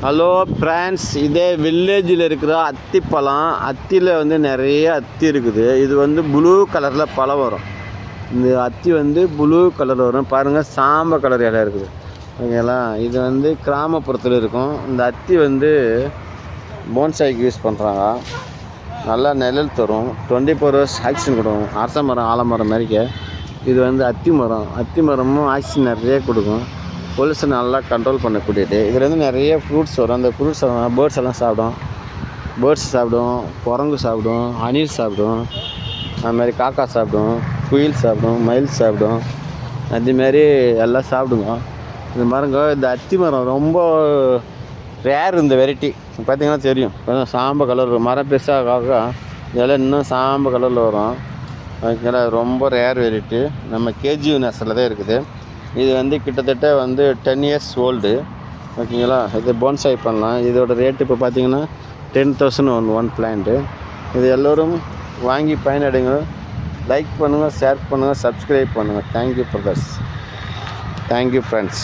Hello friends, இதே வில்லேஜில் இருக்கிற அத்திப்பழம். அத்தியில் வந்து நிறைய அத்தி இருக்குது. இது வந்து ப்ளூ கலரில் பழம் வரும். இந்த அத்தி வந்து ப்ளூ கலர் வரும். பாருங்கள், சாம்ப கலர் இலை இருக்குது. ஓகேங்களா? இது வந்து கிராமப்புறத்தில் இருக்கும். இந்த அத்தி வந்து போன்சாய்க்கு யூஸ் பண்ணுறாங்க. நல்லா நிழல் தரும். 24 hours ஆக்சிஜன் கொடுக்கும். அரச மரம், ஆலமரம் மாதிரிக்க இது வந்து அத்தி மரம். அத்தி மரமும் ஆக்சிஜன் நிறைய கொடுக்கும். பொல்யூஷன் நல்லா கண்ட்ரோல் பண்ணக்கூடியது. இதில் வந்து நிறைய ஃப்ரூட்ஸ் வரும். அந்த ஃப்ரூட்ஸ் பேர்ட்ஸ் எல்லாம் சாப்பிடும். பேர்ட்ஸ் சாப்பிடும், குரங்கு சாப்பிடும், அணில் சாப்பிடும், அதுமாதிரி காக்கா சாப்பிடும், குயில் சாப்பிடும், மயில் சாப்பிடும். அதுமாரி எல்லாம் சாப்பிடுங்க. இந்த மரங்க, இந்த அத்தி மரம் ரொம்ப ரேர். இந்த வெரைட்டி பார்த்திங்கன்னா தெரியும். சாம்ப கலர் மரம் பெருசாக இதெல்லாம் இன்னும் சாம்ப கலரில் வரும். ஓகேங்களா? ரொம்ப ரேர் வெரைட்டி. நம்ம கேஜி நேசரில் தான் இருக்குது. இது வந்து கிட்டத்தட்ட வந்து 10 years ஓல்டு. ஓகேங்களா? இது போன்சாய் பண்ணலாம். இதோட ரேட்டு இப்போ பார்த்தீங்கன்னா 10,000 ஒன் பிளான்ட்டு. இது எல்லோரும் வாங்கி பயனடைங்க. லைக் பண்ணுங்கள், ஷேர் பண்ணுங்கள், சப்ஸ்கிரைப் பண்ணுங்கள். Thank you brothers. Thank you friends.